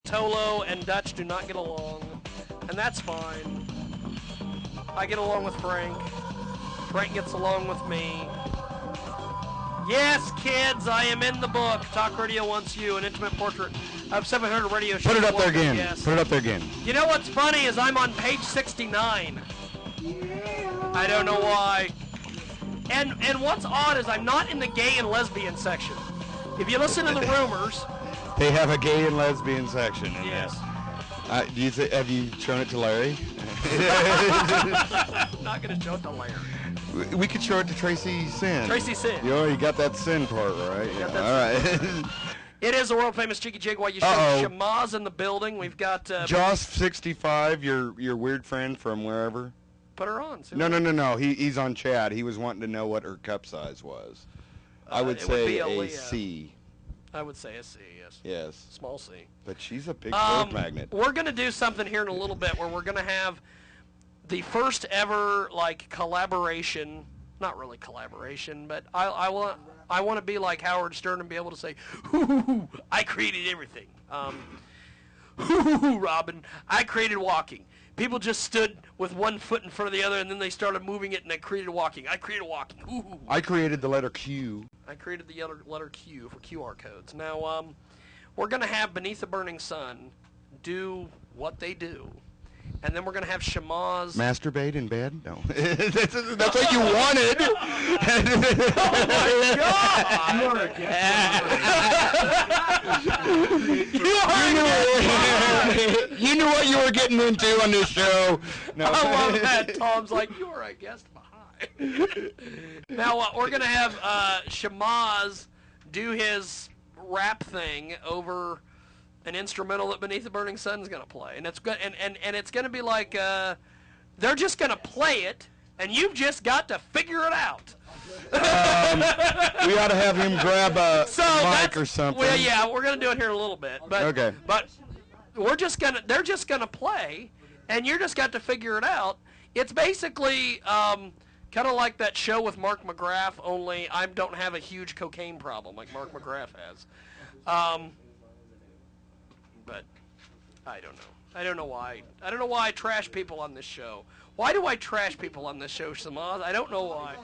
Tolo and Dutch do not get along, and that's fine. I get along with Frank. Frank gets along with me. Yes, kids, I am in the book. Talk Radio Wants You, an intimate portrait of 700 radio shows. Put it up there again. Yes. Put it up there again. You know what's funny is I'm on page 69. I don't know why. And what's odd is I'm not in the gay and lesbian section. If you listen to the rumors, they have a gay and lesbian section. Yes. Have you shown it to Larry? I'm not going to show it to Larry. We could show it to Tracy Sin. Tracy Sin. You got that Sin part, right? Yeah. All right. It is the world-famous Jiggy Jaguar. You show Shamaz in the building. We've got... Joss65, your weird friend from wherever. Put her on. No. He's on chat. He was wanting to know what her cup size was. I would say a C. I would say a C, yes. Yes. Small C. But she's a big growth magnet. We're going to do something here in a little bit where we're going to have the first ever, collaboration. Not really collaboration, but I want to be like Howard Stern and be able to say, hoo, I created everything. Hoo, Robin, I created walking. People just stood with one foot in front of the other, and then they started moving it, and they created walking. I created walking. Ooh. I created the letter Q. I created the letter Q for QR codes. Now, we're going to have Beneath the Burning Sun do what they do. And then we're going to have Shamaz... Masturbate in bed? No. That's what you wanted. Oh, my God! You are a guest. You knew what you were getting into on this show. No. I love that. Tom's like, you are a guest behind. Now, we're going to have Shamaz do his rap thing over... an instrumental that Beneath the Burning Sun is going to play, and it's good, and it's going to be like they're just going to play it, and you've just got to figure it out. We ought to have him grab a mic or something. Well, yeah, we're going to do it here in a little bit, but okay. But they're just going to play, and you're just got to figure it out. It's basically kind of like that show with Mark McGrath, only I don't have a huge cocaine problem like Mark McGrath has. But I don't know. I don't know why. I don't know why I trash people on this show. Why do I trash people on this show, Samaz? I don't know why.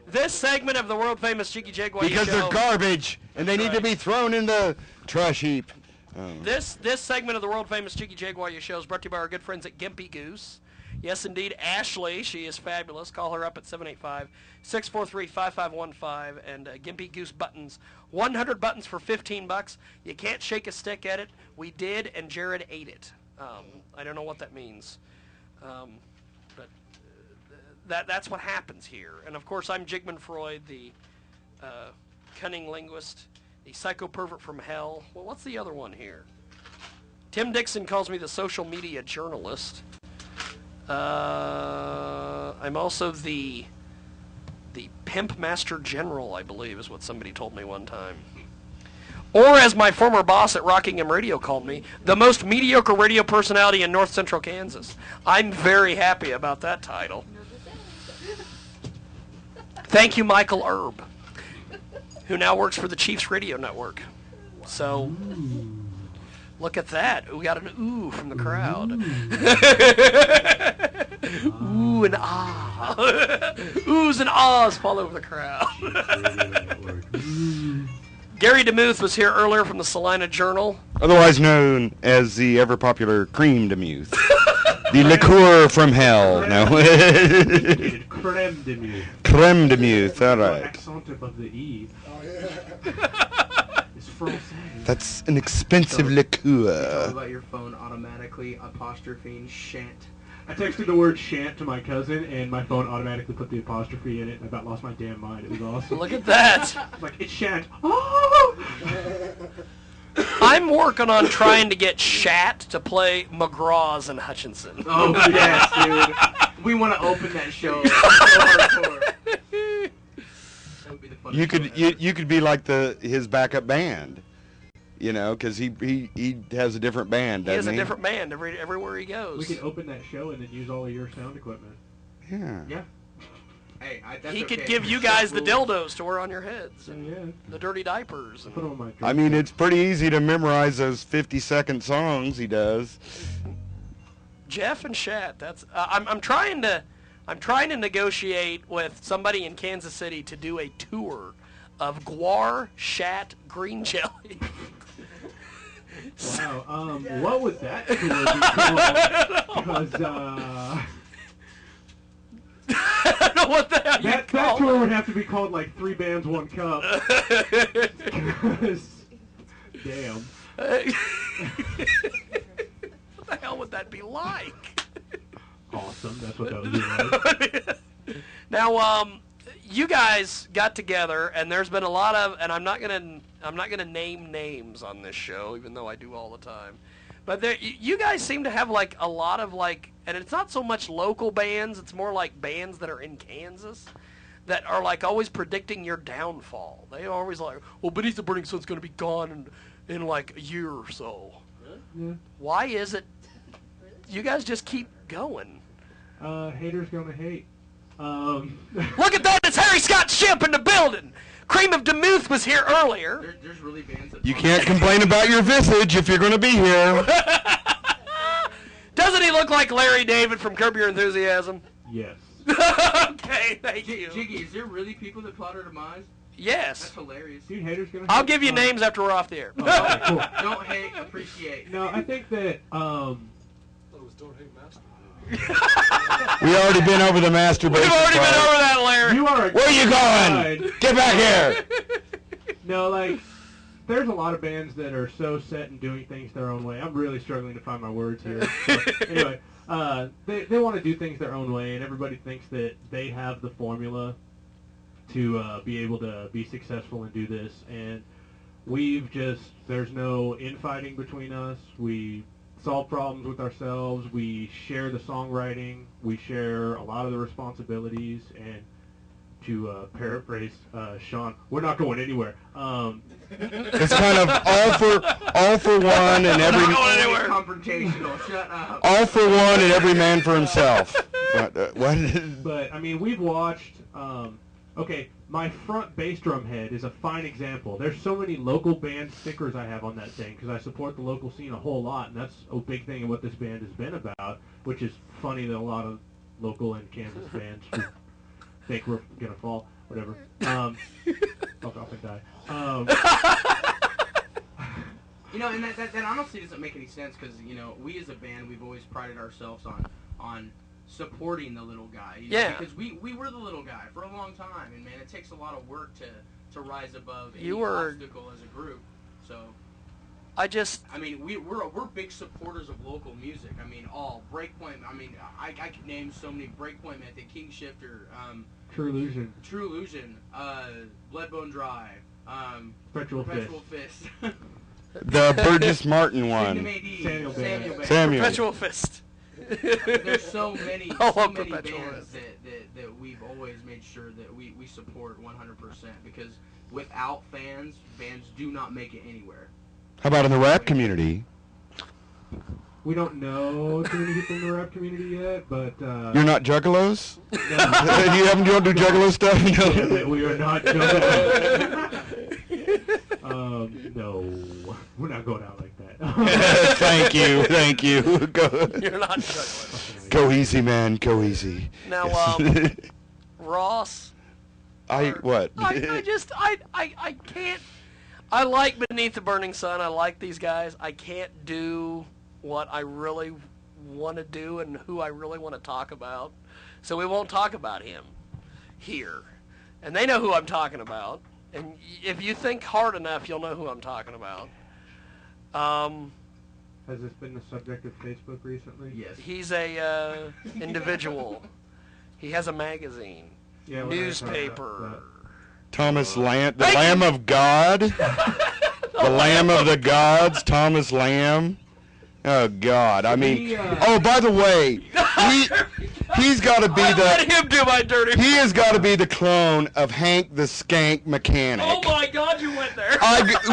This segment of the world-famous Jiggy Jaguar because show, they're garbage, and they need to be thrown in the trash heap. Oh. This segment of the world-famous Jiggy Jaguar show is brought to you by our good friends at Gimpy Goose. Yes, indeed, Ashley. She is fabulous. Call her up at 785-643-5515. And Gimpy Goose buttons. 100 buttons for $15. You can't shake a stick at it. We did, and Jared ate it. I don't know what that means. But that's what happens here. And, of course, I'm Jigman Freud, the cunning linguist, the psychopervert from hell. Well, what's the other one here? Tim Dixon calls me the social media journalist. I'm also the Pimp Master General, I believe, is what somebody told me one time. Or, as my former boss at Rockingham Radio called me, the most mediocre radio personality in north central Kansas. I'm very happy about that title. Thank you, Michael Erb, who now works for the Chiefs Radio Network. So... look at that. We got an ooh from the crowd. Ooh and ah. Oohs and ahs fall over the crowd. Gary DeMuth was here earlier from the Salina Journal. Otherwise known as the ever-popular Cream DeMuth. The liqueur from hell. No. Creme DeMuth. Creme DeMuth, all right. Accent above the E. Oh, yeah. It's Francais. That's an expensive liqueur. Talk about your phone automatically apostrophing shant. I texted the word shant to my cousin, and my phone automatically put the apostrophe in it, and I about lost my damn mind. It was awesome. Look at that. I was like, it's shant. Oh! I'm working on trying to get Shat to play McGraw's and Hutchinson. Oh, yes, dude. We want to open that show. That would be the funnest You could be like his backup band. You know, because he has a different band, doesn't he? He has a different band everywhere he goes. We can open that show and then use all of your sound equipment. Yeah. Yeah. Hey, that's he could okay. give you guys the dildos to wear on your heads, and Yeah. the dirty diapers. Put 'em on my I mean, it's pretty easy to memorize those 50-second songs he does. Jeff and Shat. That's I'm trying to negotiate with somebody in Kansas City to do a tour of Jaguar, Shat, Green Jelly. Wow. What would that tour be called? Because I don't know what the hell that tour would have to be called like 3 Bands, 1 Cup. 'Cause, damn. What the hell would that be like? Awesome. That's what that would be like. Now, you guys got together, and there's been a lot of, and I'm not gonna name names on this show, even though I do all the time. But you guys seem to have like a lot of like, and it's not so much local bands; it's more like bands that are in Kansas that are like always predicting your downfall. They always like, well, Beneath the Burning Sun's gonna be gone in like a year or so. Yeah. Why is it? You guys just keep going. Haters gonna hate. Look at that! It's Harry Scott Ship in the building. Cream of Demuth was here earlier. There's really bands that... You can't complain about your visage if you're going to be here. Doesn't he look like Larry David from Curb Your Enthusiasm? Yes. Okay, thank you. Jiggy, is there really people that plot our demise? Yes. That's hilarious. Dude, haters gonna hate. I'll give you names after we're off the air. Okay, cool. Don't hate, appreciate. No, I think that, Don't hate master. We already been over the masturbation. We've already been part. over that, Larry. you are a Where are you guide. going? Get back here. No, like, there's a lot of bands that are so set in doing things their own way. I'm really struggling to find my words here. So, anyway, they want to do things their own way, and everybody thinks that they have the formula to be able to be successful and do this. And there's no infighting between us. We solve problems with ourselves. We share the songwriting. We share a lot of the responsibilities. And to paraphrase Sean, we're not going anywhere. It's kind of all for one and every Confrontational. Shut up. all for one and every man for himself. What? But I mean, we've watched. Okay, my front bass drum head is a fine example. There's so many local band stickers I have on that thing because I support the local scene a whole lot, and that's a big thing of what this band has been about. Which is funny that a lot of local and Kansas bands think we're gonna fall. Whatever. Fuck off and die. You know, and that honestly doesn't make any sense because, you know, we as a band, we've always prided ourselves on supporting the little guy. You know, Yeah. because we were the little guy for a long time, and, man, it takes a lot of work to rise above any You were- obstacle as a group. So, I mean, we're big supporters of local music. I mean, all Breakpoint. I mean, I could name so many Breakpoint Method, King Shifter, True Illusion. True Illusion, Bloodbone Dry, Perpetual Fist. The Burgess Martin one. Samuel Band. Samuel. Perpetual Fist. There's so many, I so love many Perpetual bands Fist. that we've always made sure that we support 100% because without fans, bands do not make it anywhere. How about in the rap community? We don't know too many people in the rap community yet, but You're not juggalos? You don't do juggalo stuff? No. we are not going. No, we're not going out like that. Thank you. You're not juggling. Go easy, man. Go easy. Now, Ross. What? I can't. I like Beneath the Burning Sun. I like these guys. I can't do what I really want to do and who I really want to talk about. So we won't talk about him here. And they know who I'm talking about. And if you think hard enough, you'll know who I'm talking about. Has this been the subject of Facebook recently? Yes. He's a individual. He has a magazine, Yeah, when I heard newspaper. about Thomas Lamb, the Lamb of God, the Lamb of the gods, Thomas Lamb. Oh God! I mean, oh, by the way, he's got to be Let him do my dirty. He has got to be the clone of Hank the Skank Mechanic. Oh my God, you went there.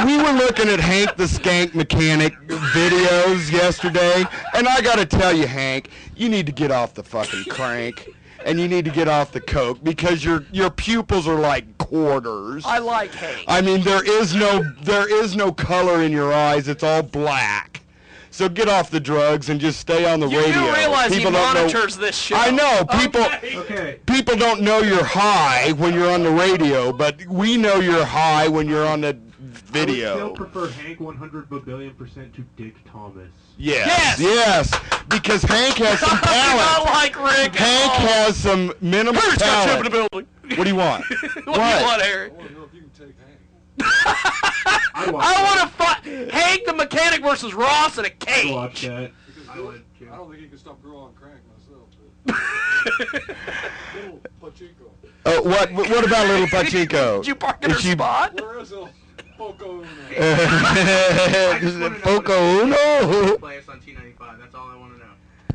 We were looking at Hank the Skank Mechanic videos yesterday, and I got to tell you, Hank, you need to get off the fucking crank. and you need to get off the coke because your pupils are like quarters. I like Hank. I mean, there is no color in your eyes. It's all black. So get off the drugs and just stay on the radio. You realize people he don't monitors know, this show. I know. Okay. People don't know you're high when you're on the radio, but we know you're high when you're on the video. I would still prefer Hank 100 billion% to Dick Thomas. Yes. Because Hank has some talent. I like Rick. Hank has some minimal Harry's got talent. in the building. What do you want? What do you want, Harry? I want to know if you can take Hank. I want to fight Hank the mechanic versus Ross in a I'd cage. watch that. Because I would, too. I don't think he can stop growing crank myself. Little Pachinko. Oh, what about little Pachinko? Did you park in her spot? Where is El Poco Uno? I just wanna know Poco Uno. Play us on T95. That's all I want to know.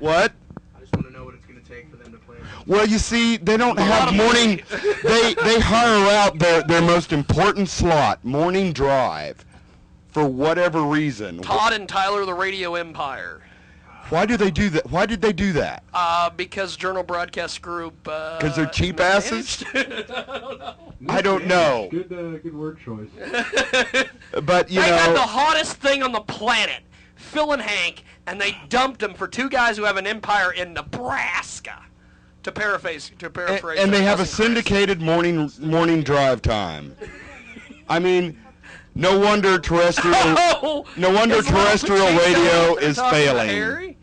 What? I just want to know what it's going to take for them to play us. Well, you see, they don't A lot have of morning. money. They hire out their most important slot, morning drive, for whatever reason. Todd and Tyler, the Radio Empire. Why do they do that? Why did they do that? Because Journal Broadcast Group. Because they're cheap asses? I don't Yeah, know. Good word choice. But you They had the know, hottest thing on the planet, Phil and Hank, and they dumped them for two guys who have an empire in Nebraska. To paraphrase. and they have a Cousin Chris. syndicated morning drive time. I mean, no wonder terrestrial. Oh, No wonder is Little terrestrial Pachinko radio they're is talking about failing. Harry?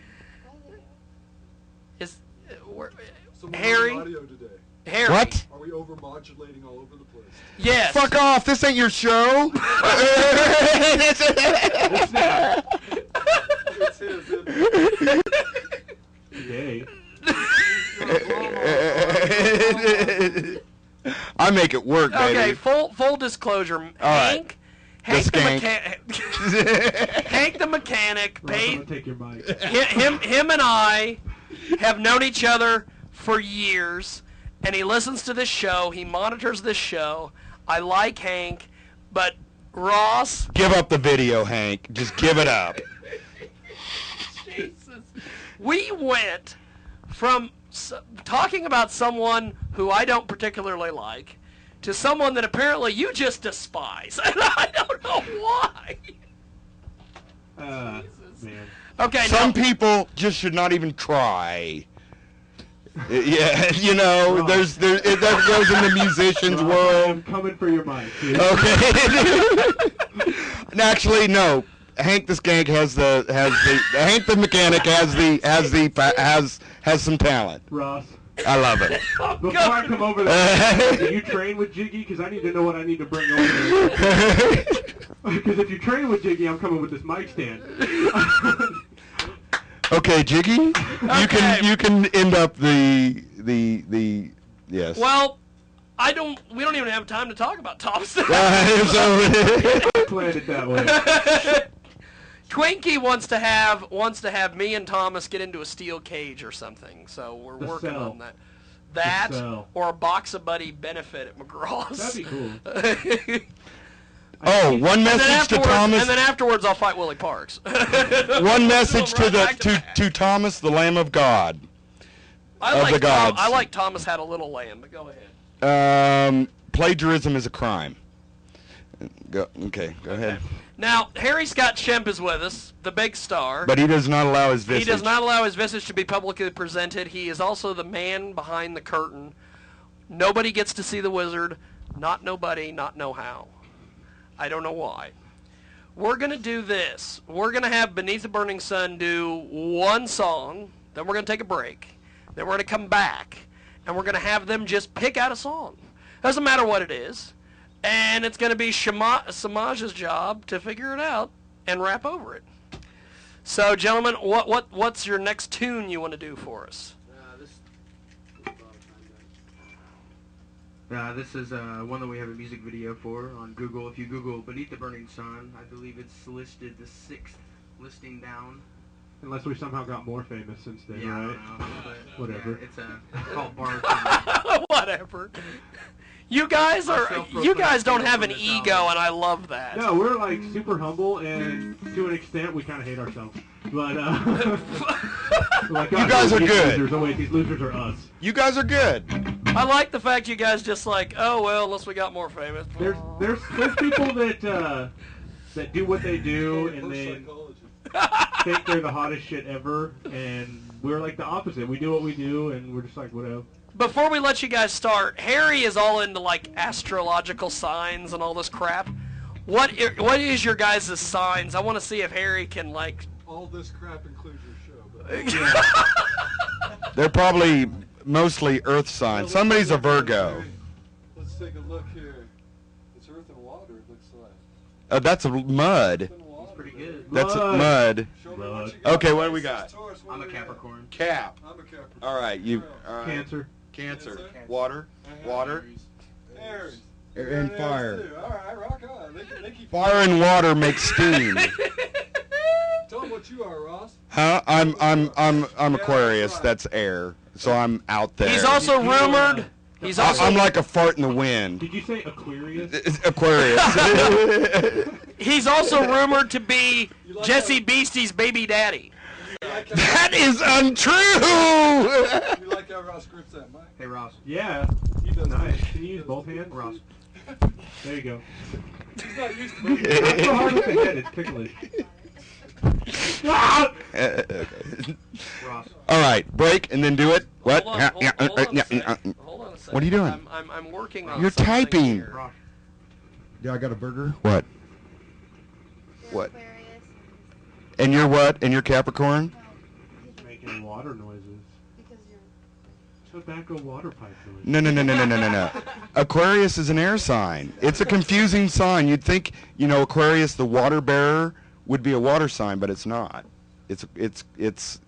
Is So we're Harry? on audio today. Harry? What? Are we overmodulating all over the place? Yes. Fuck off! This ain't your show. It's his, isn't it? Yay. I make it work, Okay, baby. full disclosure. right. Hank the skank. mechanic. Hank the mechanic Ross, I'm paid gonna take your mic. him and I have known each other for years, and he listens to this show. He monitors this show. I like Hank, but Ross. Give up the video, Hank. Just give it up. Jesus. We went from talking about someone who I don't particularly like to someone that apparently you just despise. And I don't know why. Man. Okay, Some now, people just should not even try. Yeah, you know, Ross. that goes in the musician's Ross, world. I'm coming for your mic. Dude. Okay. Actually, no. Hank the Skank has Hank the mechanic has some talent. Ross, I love it. before I come over there, do you train with Jiggy? Because I need to know what I need to bring over there. Because if you train with Jiggy, I'm coming with this mic stand. Okay, Jiggy, Okay. you can end up the yes. well, we don't even have time to talk about Thompson. So, Planned it that way. Twinkie wants to have me and Thomas get into a steel cage or something. So we're The working cell. on that. That cell. or a box of buddy benefit at McGraw's. That'd be cool. oh, one message to Thomas. And then afterwards, I'll fight Willie Parks. One message to to Thomas, the Lamb of God. of the gods. I like Thomas had a little lamb, but go ahead. Plagiarism is a crime. Go ahead. Now, Harry Scott Shemp is with us, the big star. But he does not allow his visage. He does not allow his visage to be publicly presented. He is also the man behind the curtain. Nobody gets to see the wizard. Not nobody, not know how. I don't know why. We're going to do this. We're going to have Beneath the Burning Sun do one song. Then we're going to take a break. Then we're going to come back. And we're going to have them just pick out a song. Doesn't matter what it is. And it's going to be Samaj's job to figure it out and rap over it. So, gentlemen, what's your next tune you want to do for us? This is one that we have a music video for on Google. If you Google Beneath the Burning Sun, I believe it's listed the 6th listing down. Unless we somehow got more famous since then, Yeah, I right? don't know, but Whatever. yeah, it's called Bar Tune. Whatever. You guys Our are. self-proclaimed You guys don't kingdom have an from the ego, South. and I love that. No, we're like super humble, and to an extent, we kind of hate ourselves. But like, You guys are these good. Losers. Oh wait, these losers are us. You guys are good. I like the fact you guys just like, oh well, unless we got more famous. There's people that that do what they do, and Reverse then psychology. think they're the hottest shit ever, and we're like the opposite. We do what we do, and we're just like whatever. Before we let you guys start, Harry is all into like astrological signs and all this crap. What is your guys' signs? I want to see if Harry can like. All this crap includes your show. But They're probably mostly Earth signs. Somebody's a Virgo. Let's take a look here. It's earth and water, it looks like. That's a mud. Earth and water. Pretty good. That's Mud. mud. Show me what you got. Okay, what do we got? Taurus, what I'm a do we got? Capricorn. Cap. I'm a Capricorn. All right, you. All right. Cancer. Cancer. Cancer. Water. Water. Aries. And You're an Aries, fire. too. All right, rock on. They keep Fire and water make steam. Tell them what you are, Ross. Huh? I'm Aquarius. That's air. So I'm out there. He's also rumored. He's also. I'm like a fart in the wind. Did you say Aquarius? Aquarius. He's also rumored to be You like Jesse that? Beastie's baby daddy. You like how, That is untrue. you like how Ross grips that mic? Hey Ross. Yeah. He does Nice. that. Can you use both hands? Ross. There you go. He's not used to it. Not so hard with the head. It's ticklish. Ah! Ross. All right, break and then do it. What? Hold on, hold on a second. Hold on a second. What are you doing? I'm working on. You're something typing. here. Ross. Yeah, I got a burger. What? You're What? Aquarius. And you're what? And you're Capricorn? No, he's Making water noises. because you're. Tobacco water pipe noise. No. Aquarius is an air sign. It's a confusing sign. You'd think, Aquarius, the water bearer, would be a water sign, but it's not. It's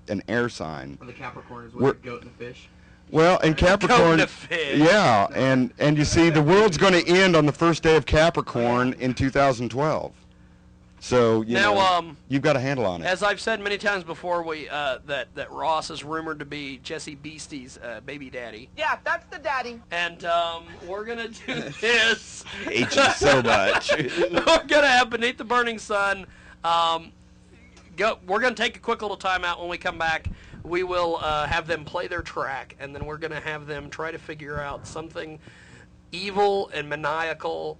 an air sign. Or the Capricorn is We're- what the goat and the fish. Well, and Capricorn, to fish. yeah, and you see, the world's going to end on the first day of Capricorn in 2012. So you've got a handle on it. As I've said many times before, that Ross is rumored to be Jesse Beastie's baby daddy, Yeah, that's the daddy. and we're gonna do this. I hate you so much. We're gonna have Beneath the Burning Sun. We're gonna take a quick little timeout. When we come back, we will have them play their track, and then we're gonna have them try to figure out something evil and maniacal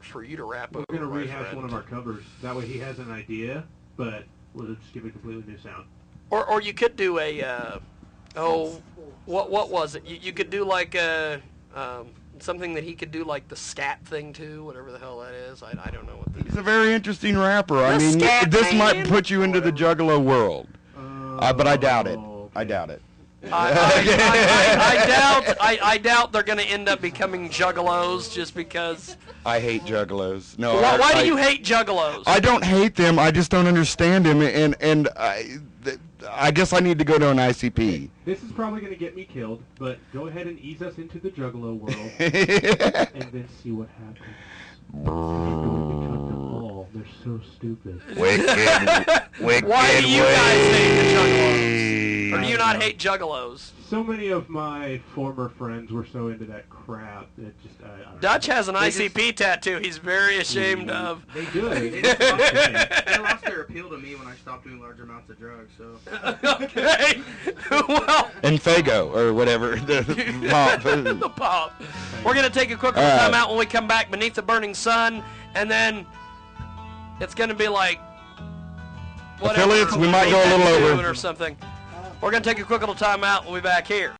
for you to rap over. We're going to my rehash friend. one of our covers. That way he has an idea, but we'll just give it a completely new sound. Or you could do a what was it? You could do like something that he could do like the scat thing too, whatever the hell that is. I don't know what that He's is. a very interesting rapper. I The mean, scat this man. might put you into the Juggalo world, but I doubt it. I okay. doubt it. I doubt they're going to end up becoming juggalos just because. I hate Juggalos. No. Why do you hate juggalos? I don't hate them. I just don't understand them, and I guess I need to go to an ICP. This is probably going to get me killed, but go ahead and ease us into the Juggalo world, and then see what happens. They're so stupid. Wicked. Why do you guys hate the juggalos? Or do you not hate juggalos? So many of my former friends were so into that crap that just I don't Dutch know. has an ICP tattoo he's very ashamed of. They do. They lost their appeal to me when I stopped doing large amounts of drugs. So Okay. Well, And Fago, or whatever. The pop. the pop. We're going to take a quick All right. time out when we come back, Beneath the Burning Sun, and then it's going to be like whatever. Affiliates, we might go a little over. Or something. We're going to take a quick little time out. We'll be back here.